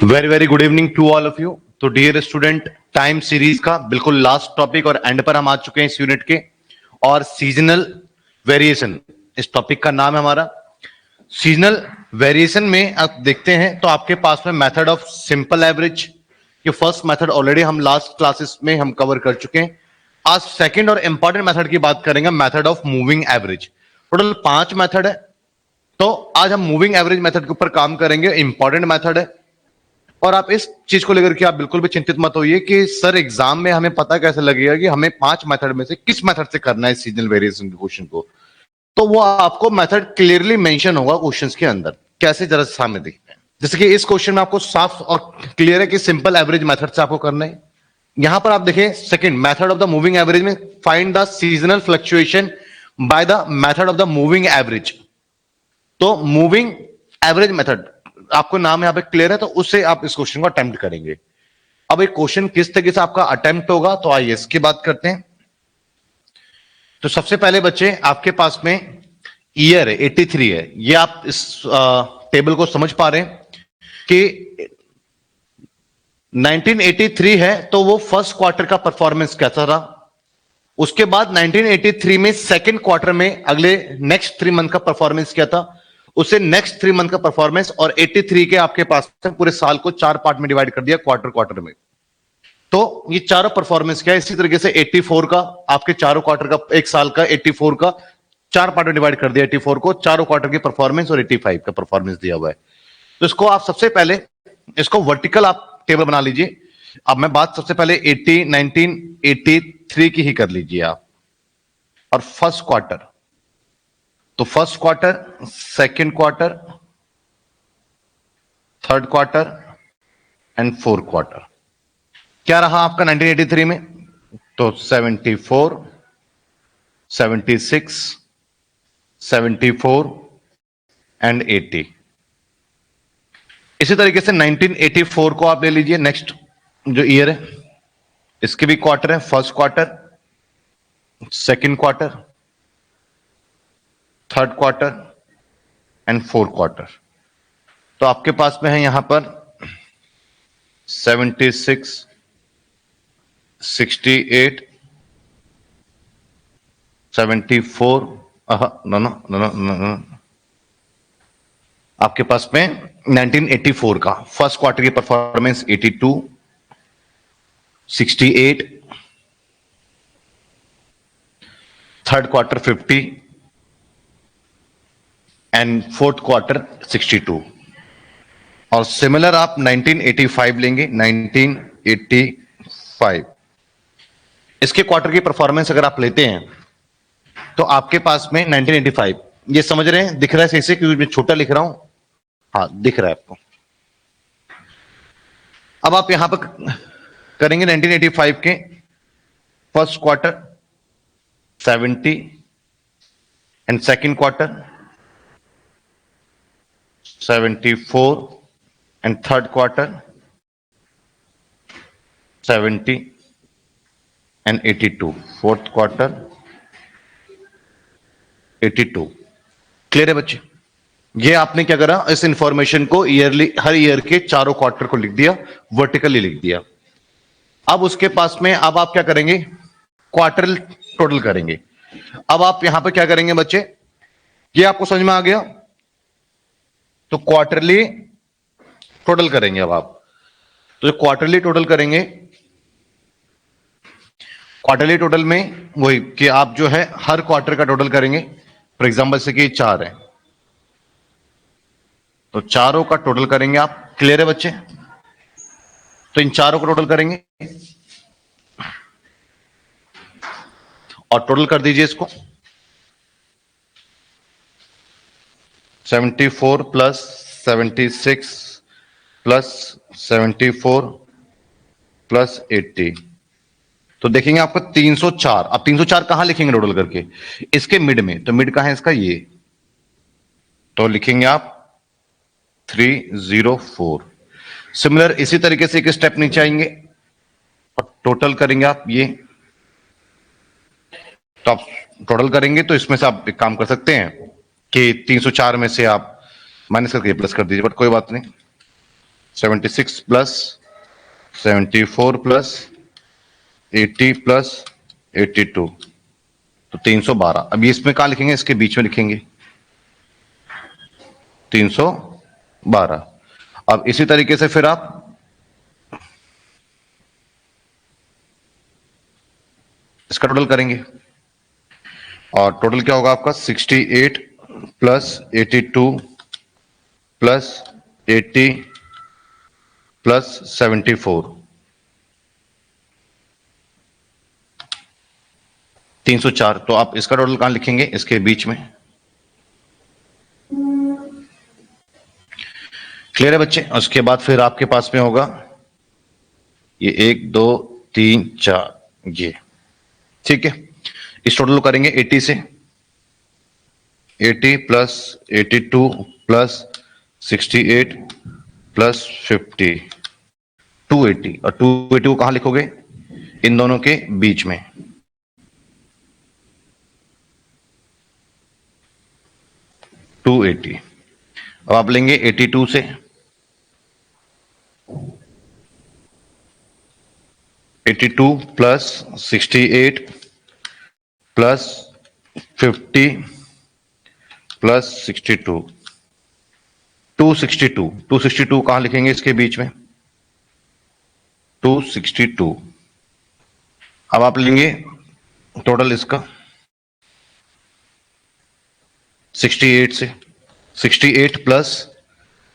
Very very good evening to all of you. तो dear student, time series का बिल्कुल last topic और and पर हम आ चुके हैं इस यूनिट के। और सीजनल वेरिएशन इस टॉपिक का नाम है हमारा। सीजनल वेरिएशन में आप देखते हैं तो आपके पास में मेथड ऑफ सिंपल एवरेज, ये फर्स्ट मेथड ऑलरेडी हम लास्ट क्लासेस में हम कवर कर चुके हैं। आज सेकंड और इंपॉर्टेंट मेथड की बात करेंगे, method of moving average. Total 5 method है, तो आज हम मूविंग एवरेज मेथड के ऊपर काम करेंगे। इंपॉर्टेंट मेथड है और आप इस चीज को लेकर के आप बिल्कुल भी चिंतित मत होइए कि सर एग्जाम में हमें पता कैसे लगेगा कि हमें 5 मेथड में से किस मेथड से करना है सीजनल वेरिएशन के क्वेश्चन को। तो वो आपको मेथड क्लियरली मेंशन होगा क्वेश्चंस के अंदर। कैसे, जरा सामने देखते हैं। जैसे कि इस क्वेश्चन में आपको साफ और क्लियर है कि सिंपल एवरेज मेथड से आपको करना है। यहां पर आप देखें second method of the moving average में find the seasonal fluctuation by the method of the moving average. तो मूविंग एवरेज मेथड आपको नाम यहां पे क्लियर है, तो उससे आप इस क्वेश्चन को अटेम्प्ट करेंगे। अब एक क्वेश्चन किस तरीके से आपका अटेम्प्ट होगा, तो आइए इसकी बात करते हैं। तो सबसे पहले बच्चे आपके पास में ईयर है 83 है। ये आप इस टेबल को समझ पा रहे हैं कि 1983 है, तो वो फर्स्ट क्वार्टर का परफॉर्मेंस कैसा रहा। उसके बाद 1983 में सेकंड क्वार्टर में अगले नेक्स्ट 3 मंथ का परफॉर्मेंस क्या था, उसे नेक्स्ट 3 मंथ का परफॉर्मेंस, और 83 के आपके पास पूरे साल को 4 पार्ट में डिवाइड कर दिया क्वार्टर क्वार्टर में। तो ये चारों परफॉर्मेंस क्या है। इसी तरीके से 84 का आपके चारों क्वार्टर का, एक साल का 84 का 4 पार्ट में डिवाइड कर दिया। 84 को चारों क्वार्टर की परफॉर्मेंस और 85 का परफॉर्मेंस दिया हुआ है। तो इसको आप सबसे पहले इसको वर्टिकल आप टेबल बना लीजिए। अब मैं बात सबसे पहले 1983 की ही कर लीजिए आप। और फर्स्ट क्वार्टर, तो first quarter, second quarter, third quarter and fourth quarter क्या रहा आपका 1983 में। तो 74, 76, 74 एंड 80। इसी तरीके से 1984 को आप ले लीजिए, नेक्स्ट जो ईयर है, इसके भी क्वार्टर है। First quarter, second quarter, third quarter and fourth quarter. तो आपके पास में है यहां पर 76, 68, 74, नो, आपके पास में 1984 का फर्स्ट क्वार्टर की performance 82, 68, third quarter 50 and fourth quarter 62। और सिमिलर आप 1985 लेंगे, 1985 इसके क्वार्टर की परफॉर्मेंस अगर आप लेते हैं तो आपके पास में 1985, ये समझ रहे हैं, दिख रहा है सही से क्योंकि मैं छोटा लिख रहा हूं। हाँ, दिख रहा है आपको। अब आप यहां पर करेंगे 1985 के first quarter 70 and second quarter 74 and third quarter 70 and 82, fourth quarter 82। Clear है बच्चे। ये आपने क्या करा, इस इंफॉर्मेशन को ईयरली, हर ईयर के चारों क्वार्टर को लिख दिया, वर्टिकली लिख दिया। अब उसके पास में अब आप क्या करेंगे, क्वार्टर टोटल करेंगे। अब आप यहां पर क्या करेंगे बच्चे, ये आपको समझ में आ गया। तो क्वार्टरली टोटल करेंगे। अब आप तो क्वार्टरली टोटल करेंगे, क्वार्टरली टोटल में वही कि आप जो है हर क्वार्टर का टोटल करेंगे। फॉर एग्जांपल से कि 4 है तो चारों का टोटल करेंगे आप। क्लियर है बच्चे। तो इन चारों का टोटल करेंगे और टोटल कर दीजिए इसको। 74 प्लस 76 प्लस 74 प्लस 80, तो देखेंगे आपको 304। अब 304 कहां लिखेंगे टोटल करके, इसके मिड में। तो मिड कहां है इसका, ये। तो लिखेंगे आप 304। सिमिलर इसी तरीके से एक स्टेप नीचे आएंगे और टोटल करेंगे आप ये। तो आप टोटल करेंगे तो इसमें से आप एक काम कर सकते हैं कि 304 में से आप माइनस करके प्लस कर दीजिए, बट कोई बात नहीं। 76 प्लस 74 प्लस 80 प्लस 82, तो 312। अभी इसमें कहां लिखेंगे, इसके बीच में लिखेंगे 312। अब इसी तरीके से फिर आप इसका टोटल करेंगे, और टोटल क्या होगा आपका 68 प्लस 82 प्लस 80 प्लस 74, 304। तो आप इसका टोटल कहां लिखेंगे, इसके बीच में। क्लियर है बच्चे। उसके बाद फिर आपके पास में होगा ये 1 2 3 4 ये, ठीक है। इस टोटल को करेंगे 80 से, 80 प्लस 82 प्लस 68 प्लस 50, 280। और 280 को कहां लिखोगे, इन दोनों के बीच में। टू 80। अब आप लेंगे 82 से, 82 प्लस 68 प्लस 50 प्लस 62, 262। 262 कहां लिखेंगे, इसके बीच में 262। अब आप लेंगे टोटल इसका 68 से, 68 प्लस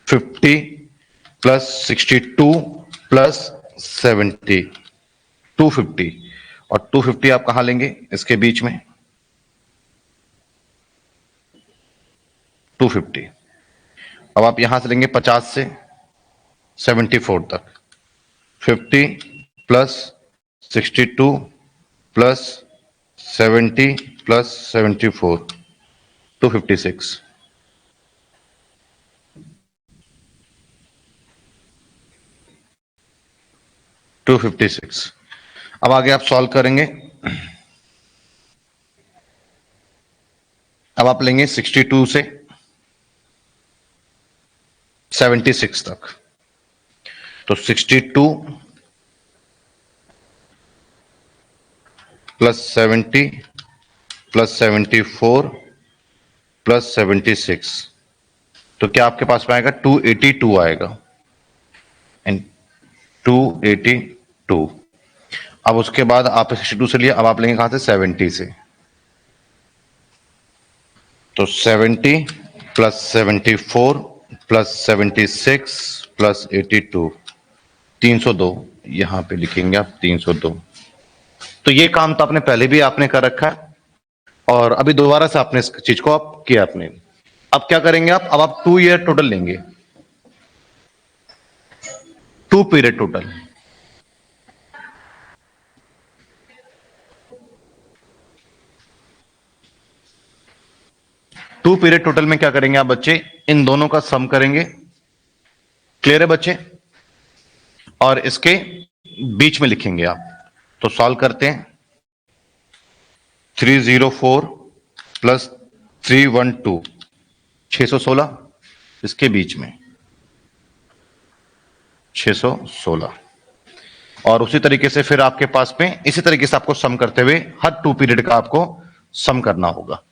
50 प्लस 62 प्लस 70, 250। और 250 आप कहां लेंगे, इसके बीच में 250। अब आप यहां से लेंगे 50 से 74 तक, 50 प्लस 62 प्लस 70 प्लस 74, 256। 256। अब आगे आप सॉल्व करेंगे। अब आप लेंगे 62 से 76 तक, तो 62 प्लस 70 प्लस 74 प्लस 76, तो क्या आपके पास में आएगा 282 आएगा, एंड 282। अब उसके बाद आप 62 से लिए, अब आप लेंगे कहां से, 70 से, तो 70 प्लस 74 प्लस 76 प्लस 82, 302। यहां पे लिखेंगे आप 302। तो ये काम तो आपने पहले भी आपने कर रखा है, और अभी दोबारा से आपने इस चीज को आप किया आपने। अब क्या करेंगे आप, अब आप 2 ईयर टोटल लेंगे, 2 period total. Two period total में क्या करेंगे आप बच्चे, इन दोनों का सम करेंगे। क्लियर है बच्चे। और इसके बीच में लिखेंगे आप। तो सॉल्व करते हैं, 304 प्लस 312, 616, इसके बीच में 616। और उसी तरीके से फिर आपके पास में इसी तरीके से आपको सम करते हुए हर 2 पीरियड का आपको सम करना होगा।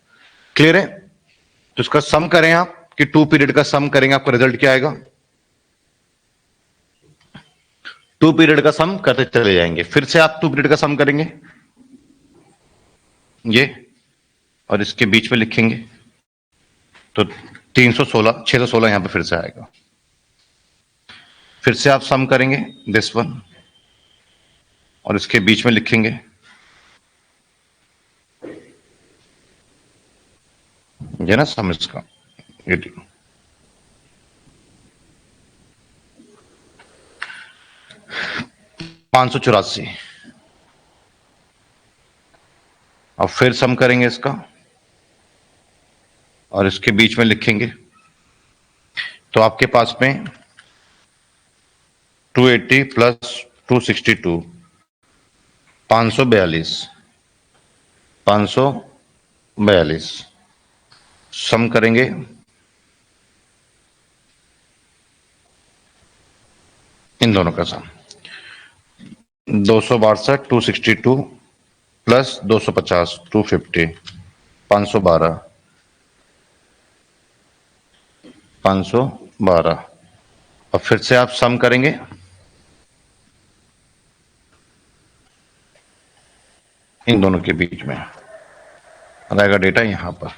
क्लियर है। तो इसका सम करें आप, कि 2 पीरियड का सम करेंगे, आपका रिजल्ट क्या आएगा, 2 पीरियड का सम करते चले जाएंगे। फिर से आप 2 पीरियड का सम करेंगे ये, और इसके बीच में लिखेंगे, तो 316, 616 यहां पे फिर से आएगा। फिर से आप सम करेंगे दिस वन, और इसके बीच में लिखेंगे, ये ना सम इसका, ये 584। अब फिर सम करेंगे इसका, और इसके बीच में लिखेंगे, तो आपके पास में 280 प्लस 262, 542, 542 सम करेंगे, इन दोनों का सम 262 262 प्लस 250 250 512 512। अब फिर से आप सम करेंगे, इन दोनों के बीच में रहेगा डेटा यहां पर।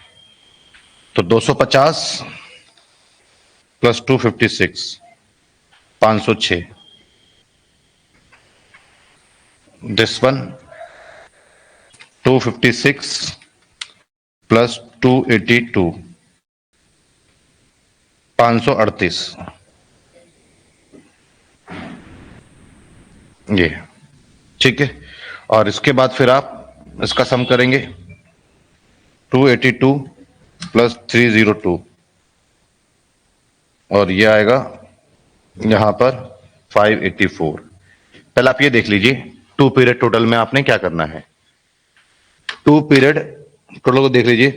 तो 250 प्लस 256 506, दिस वन 256 प्लस 282 538, ये ठीक है। और इसके बाद फिर आप इसका सम करेंगे 282 प्लस 302 और ये आएगा यहां पर 584। पहले आप ये देख लीजिए 2 पीरियड टोटल में आपने क्या करना है। 2 पीरियड टोटल को देख लीजिए,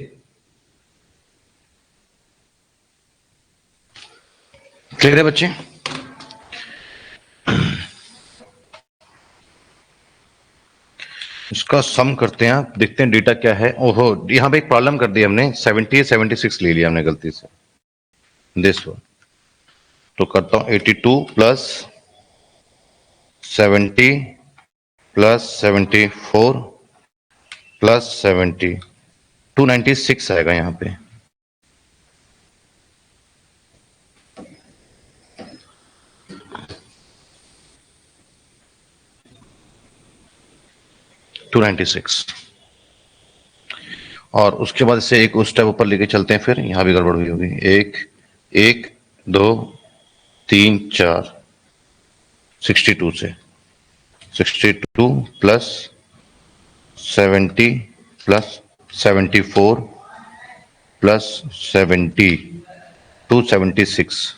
क्लियर है बच्चे? इसका सम करते हैं, आप देखते हैं डेटा क्या है। ओहो, यहां पे एक प्रॉब्लम कर दी हमने, 70 76 ले लिया हमने गलती से, दिस वन। तो करता हूं 82 प्लस 70 प्लस 74 प्लस 70, 296 आएगा यहां पे। टू 96 और उसके बाद से एक उस स्टेप ऊपर लेके चलते हैं, फिर यहां भी गड़बड़ हुई होगी। एक एक 2 3 4 62 से 62 प्लस 70 प्लस 74 प्लस 70 276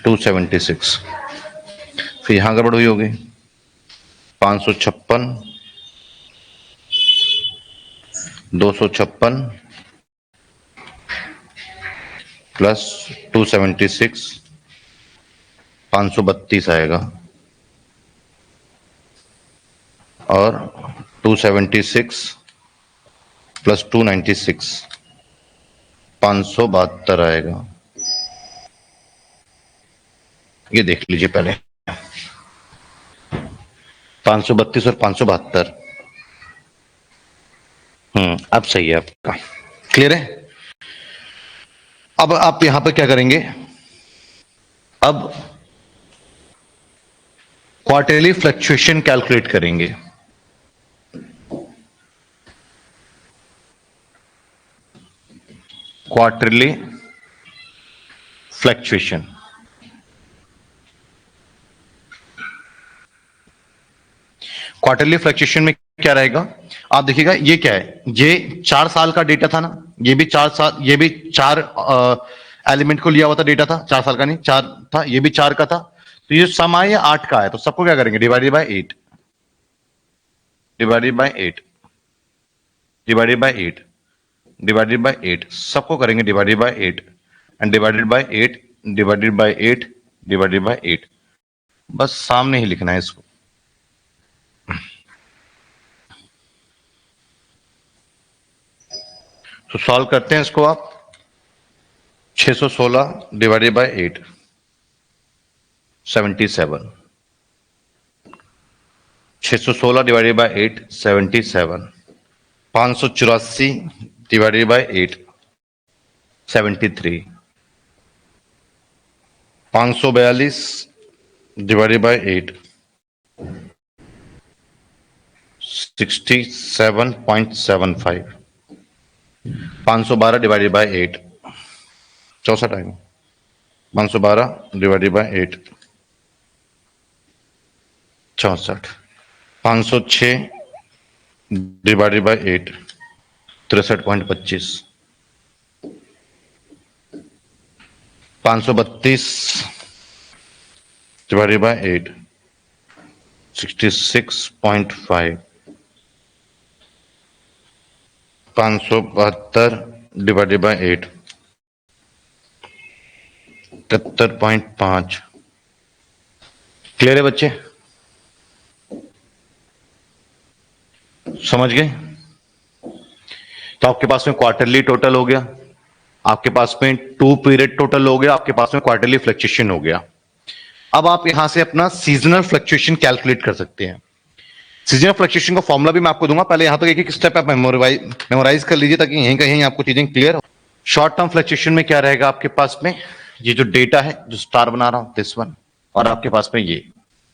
276। फिर यहां गड़बड़ हुई होगी 556 256 प्लस 276 532 आएगा और 276 प्लस 296 572 आएगा। ये देख लीजिए पहले 532 और 572। अब सही है आपका, क्लियर है? अब आप यहां पर क्या करेंगे, अब क्वार्टरली फ्लक्चुएशन कैलकुलेट करेंगे। क्वार्टरली फ्लक्चुएशन, क्वार्टरली फ्लक्चुएशन में क्या रहेगा, आप देखिएगा ये क्या है, ये 4 साल का डेटा था ना, ये भी 4 साल, ये भी 4 एलिमेंट को लिया हुआ था डेटा था, 4 साल का नहीं 4 था, ये भी 4 का था। तो ये सम आया 8 का है, तो सबको क्या करेंगे, divided by 8 divided by 8 divided by 8 divided by 8, सबको करेंगे divided by 8 and divided by 8 divided by 8 divided by 8। बस सामने ही लिखना है इसको। तो सॉल्व करते हैं इसको आप, 616 divided by 8 77, 616 divided by 8 77, 584 divided by 8 73, 542 divided by 8 67.75, 512 divided by 8 64 आएगा, 512 divided by 8 64, 506 divided by 8 63.25, 532 divided by 8 66.5, 572 divided by 8 73.5। Clear है बच्चे, समझ गए? तो आपके पास में क्वार्टरली टोटल हो गया, आपके पास में 2 पीरियड टोटल हो गया, आपके पास में क्वार्टरली फ्लक्चुएशन हो गया। अब आप यहां से अपना सीजनल फ्लक्चुएशन कैलकुलेट कर सकते हैं। सीजनल फ्लक्चुएशन का फॉर्मूला भी मैं आपको दूंगा, पहले यहां तक एक स्टेप आप मेमोराइज कर लीजिए ताकि यहीं कहीं आपको चीजें क्लियर हो। शॉर्ट टर्म फ्लक्चुएशन में क्या रहेगा आपके पास में, ये जो डेटा है जो स्टार बना रहा हूं दिस वन, और आपके पास में ये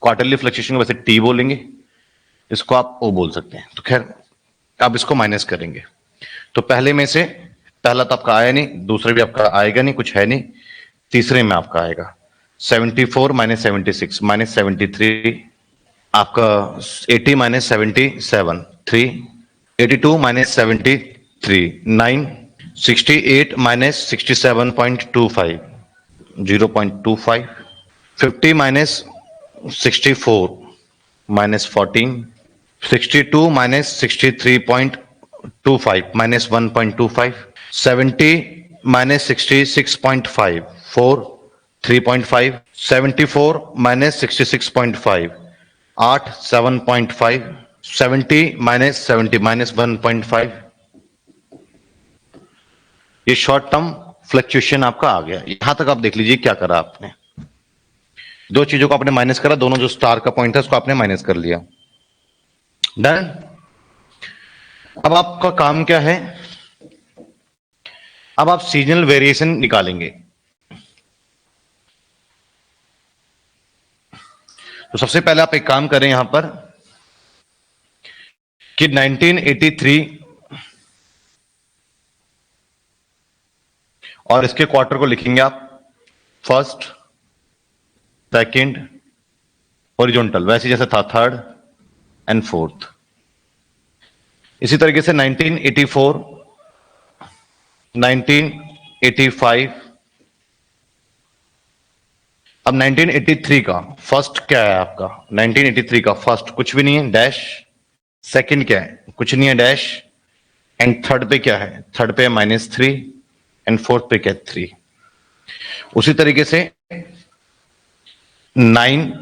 क्वार्टरली फ्लक्चुएशन को वैसे टी बोलेंगे, इसको आप ओ बोल सकते हैं। तो खैर आप इसको माइनस करेंगे, तो पहले में से पहला तो आपका आया नहीं, दूसरा भी आपका आएगा नहीं, कुछ है नहीं, तीसरे में आपका आएगा 74 माइनस 76 माइनस 73, आपका 80 minus 77 3, 82 minus 73 9, 68 minus 67.25 0.25, 50 minus 64 minus 14, 62 minus 63.25 minus 1.25, 70 minus 66.5 4 3.5, 74 minus 66.5 8 7.5, 70 minus 70 minus 1.5। ये शॉर्ट टर्म फ्लक्चुएशन आपका आ गया। यहां तक आप देख लीजिए क्या करा आपने, दो चीजों को आपने माइनस करा, दोनों जो स्टार का पॉइंट है उसको आपने माइनस कर लिया, डन। अब आपका काम क्या है, अब आप सीजनल वेरिएशन निकालेंगे। तो सबसे पहले आप एक काम करें यहां पर कि 1983 और इसके क्वार्टर को लिखेंगे आप फर्स्ट सेकंड हॉरिजॉन्टल, वैसे जैसे था थर्ड एंड फोर्थ। इसी तरीके से 1984 1985, अब 1983 का फर्स्ट क्या है आपका, 1983 का फर्स्ट कुछ भी नहीं है डैश, सेकंड क्या है कुछ नहीं है डैश, एंड थर्ड पे क्या है, थर्ड पे -3 एंड फोर्थ पे क्या है 3। उसी तरीके से 9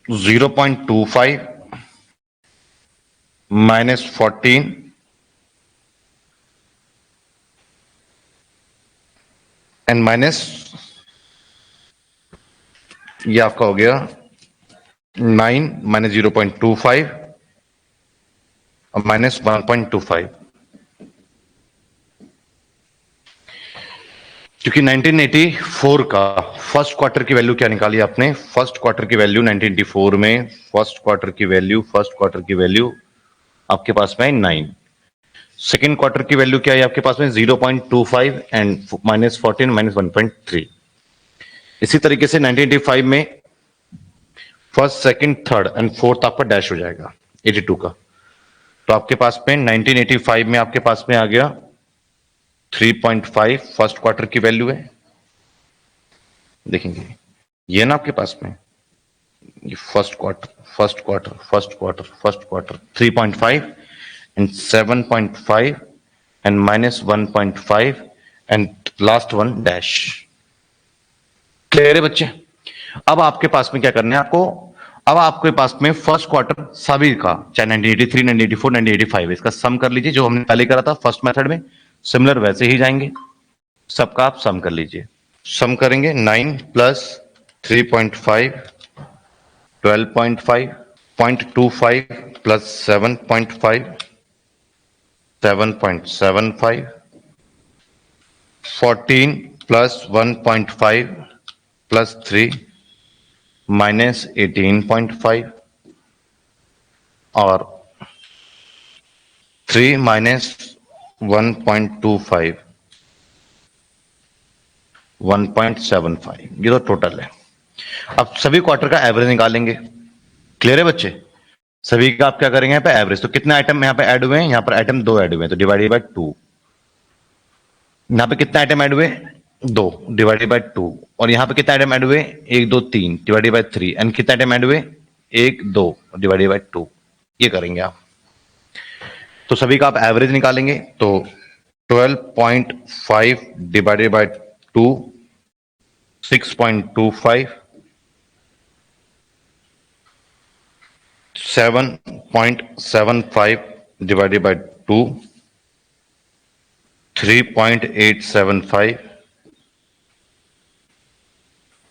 0.25 -14 एंड माइनस, ये आपका हो गया 9 माइनस 0.25 और माइनस 1.25। क्योंकि 1984 का फर्स्ट क्वार्टर की वैल्यू क्या निकाली आपने, फर्स्ट क्वार्टर की वैल्यू 1984 में फर्स्ट क्वार्टर की वैल्यू आपके पास में 9, सेकेंड क्वार्टर की वैल्यू क्या है आपके पास में 0.25 एंड -14 -1.3। इसी तरीके से 1985 में first second third and fourth आपका डैश हो जाएगा 82 का। तो आपके पास में 1985 में आपके पास में आ गया 3.5 फर्स्ट क्वार्टर की वैल्यू है, देखेंगे ये ना आपके पास में ये first quarter 3.5 and 7.5 and -1.5 and last one dash. Clear है बच्चे? अब आपके पास में क्या करना है आपको, अब आपके पास में फर्स्ट क्वार्टर सभी का चाहे 1983 1984 1985 इसका सम कर लीजिए, जो हमने पहले करा था फर्स्ट मेथड में, सिमिलर वैसे ही जाएंगे, सबका आप सम कर लीजिए। सम करेंगे 9 plus 3.5 12.5 0.25 plus 7.5 7.75 14 plus 1.5 plus 3 minus 18.5 और 3 माइनस 1.25 1.75, ये तो टोटल है। अब सभी क्वार्टर का एवरेज निकालेंगे। क्लियर है बच्चे? सभी का आप क्या करेंगे यहाँ पे एवरेज, तो कितने आइटम यहाँ पे ऐड हुए हैं, यहाँ पर आइटम 2 ऐड हुए हैं तो डिवाइडेड बाय 2। यहाँ पे कितने आइटम ऐड हुए, 2 डिवाइडेड बाय 2, और यहाँ पे कितने आइटम ऐड हुए 1 2 3 डिवाइडेड बाय 3, एंड कितने आइटम ऐड हुए 1 2 डिवाइडेड बाय 2। ये करेंगे आप, तो सभी का आप एवरेज निकालेंगे तो 12.5 divided by 2 6.25, 7.75 divided by 2, 3.875,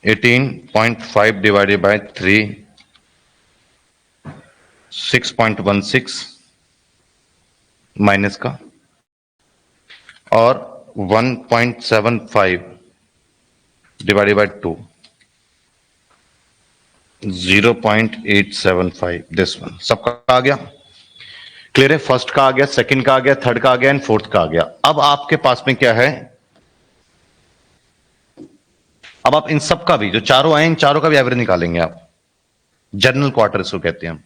18.5 divided by 3, 6.16 minus का, और 1.75 डिवाइडेड बाय 2, 0.875, दिस वन। सबका आ गया? क्लियर है? फर्स्ट का आ गया, सेकंड का आ गया, थर्ड का आ गया एंड फोर्थ का आ गया। अब आपके पास में क्या है, अब आप इन सब का भी, जो चारों आए इन चारों का भी एवरेज निकालेंगे आप। जनरल क्वार्टर इसको कहते हैं हम।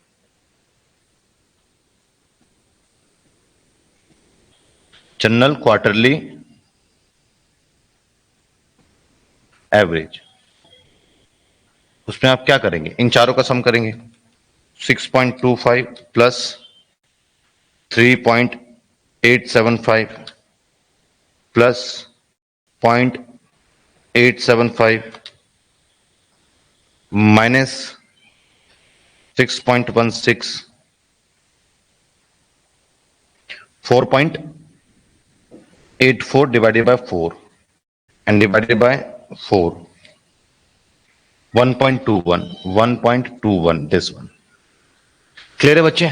General quarterly average. उसमें आप क्या करेंगे, इन चारों का सम करेंगे। 6.25 plus 3.875 plus 0.875 minus 6.16, 4.84 divided by 4 and divided by 4, 1.21, this one। Clear है बच्चे?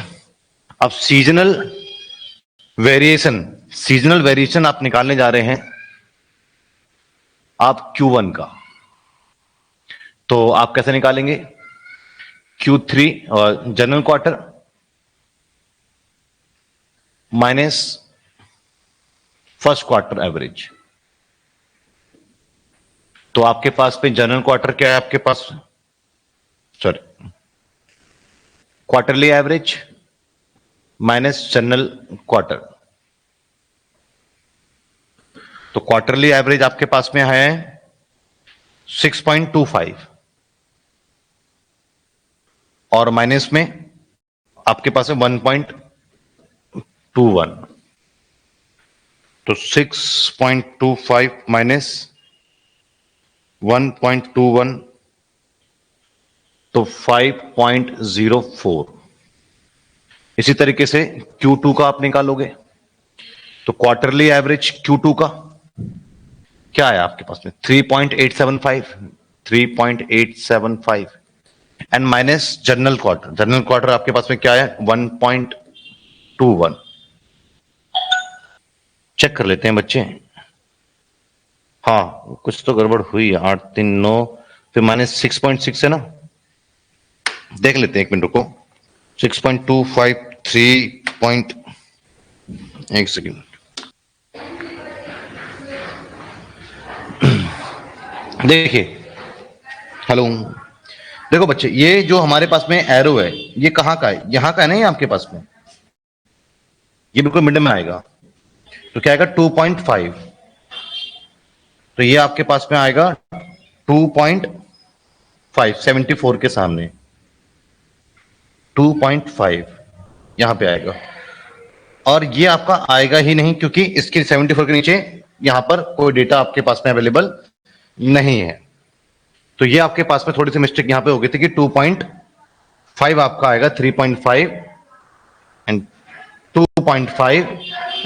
अब सीजनल वेरिएशन आप निकालने जा रहे हैं आप Q1 का। तो आप कैसे निकालेंगे? Q3 और general quarter minus first quarter average. तो आपके पास में जनरल क्वार्टर क्या है आपके पास, sorry, quarterly average minus general quarter. तो क्वार्टरली एवरेज आपके पास में है 6.25 और माइनस में आपके पास है 1.21। तो 6.25 माइनस 1.21 तो 5.04। इसी तरीके से Q2 का आप निकालोगे। तो क्वार्टरली एवरेज Q2 का क्या है आपके पास में 3.875 एंड माइनस जनरल क्वार्टर आपके पास में क्या है 1.21। चेक कर लेते हैं बच्चे। हाँ कुछ तो गड़बड़ हुई है, 8 3 9 फिर माइनस 6.6 है ना, देख लेते हैं, एक मिनट रुको। 6.25 एक सेकेंड, देखिए, हेलो, देखो बच्चे, ये जो हमारे पास में एरो है ये कहां का है, यहां का है ना, ये आपके पास में ये बिल्कुल मिड में आएगा। तो क्या आएगा 2.5। तो ये आपके पास में आएगा 2.5 74 के सामने 2.5 यहां पे आएगा। और ये आपका आएगा ही नहीं क्योंकि इसके 74 के नीचे यहां पर कोई डेटा आपके पास में अवेलेबल नहीं है। तो ये आपके पास में थोड़ी सी मिस्टेक यहां पे हो गई थी कि 2.5 आपका आएगा 3.5 एंड 2.5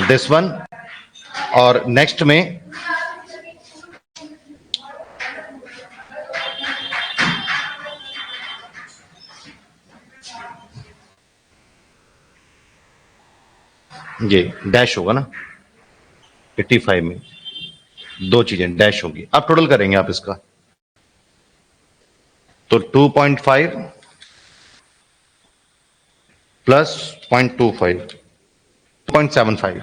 दिस वन। और नेक्स्ट में ये डैश होगा ना 85 में, दो चीजें डैश होगी। अब टोटल करेंगे आप इसका, तो 2.5 प्लस 0.25 2.75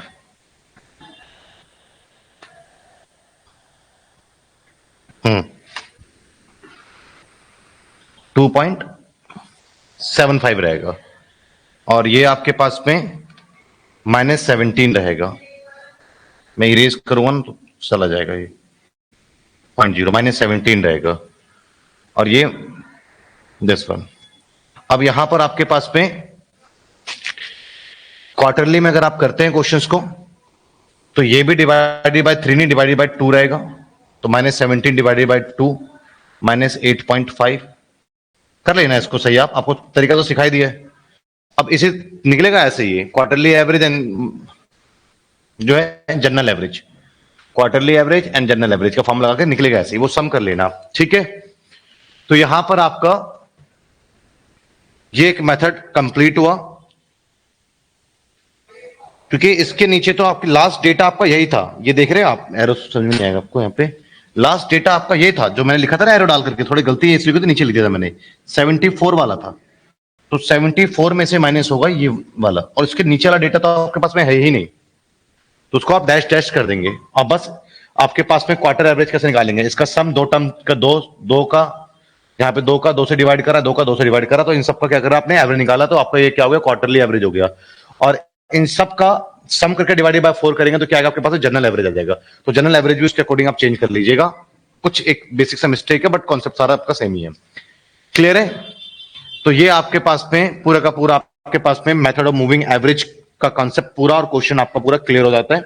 2.75 रहेगा। और ये आपके पास में -17 रहेगा। मैं इरेज करूंगा ना तो चला जाएगा, ये 0.0 -17 रहेगा। और ये दिस वन। अब यहां पर आपके पास में क्वार्टरली में अगर आप करते हैं क्वेश्चंस को तो ये भी डिवाइडेड बाय 3 नहीं, डिवाइडेड बाय 2 रहेगा। तो -17 डिवाइडेड बाय 2 -8.5 कर लेना इसको सही। आपको तरीका तो सिखाई दिया है। अब इसे निकलेगा ऐसे ही क्वार्टरली एवरेज एंड जो है general average, quarterly average and general average का फॉर्म लगा के निकलेगा ऐसे ही, वो सम कर लेना। ठीक है, तो यहां पर आपका ये एक मेथड कंप्लीट हुआ, क्योंकि इसके नीचे तो आपकी लास्ट डेटा आपका यही था। ये देख रहे हैं आप, एरो समझ में नहीं आएगा आपको, यहाँ पे लास्ट डेटा आपका ये था जो मैंने लिखा था ना एरो डाल करके, थोड़ी गलती है इसलिए तो नीचे लिख दिया था मैंने, 74 वाला था। तो 74 में से माइनस होगा ये वाला, और इसके नीचे वाला डेटा तो आपके पास में है ही नहीं, तो उसको आप डैश डैश कर देंगे और बस आपके पास में क्वार्टर एवरेज कैसे निकालेंगे। इसका सम दो टर्म का, दो का, यहाँ पे 2 का 2 से डिवाइड करा, 2 का 2 से डिवाइड करा, तो इन सब का क्या करा आपने, एवरेज निकाला, तो आपका ये क्या हो गया, क्वार्टरली एवरेज हो गया। और इन सब का सम करके डिवाइडेड बाय 4 करेंगे तो क्या आएगा आपके पास, जनरल एवरेज आ जाएगा। तो जनरल एवरेज भी उसके अकॉर्डिंग आप चेंज कर लीजिएगा। कुछ एक बेसिक सा मिस्टेक है, बट कॉन्सेप्ट सारा आपका सेम ही है। क्लियर है? तो ये आपके पास में पूरा का पूरा आपके पास में मेथड ऑफ मूविंग एवरेज का कॉन्सेप्ट पूरा और क्वेश्चन आपका पूरा क्लियर हो जाता है।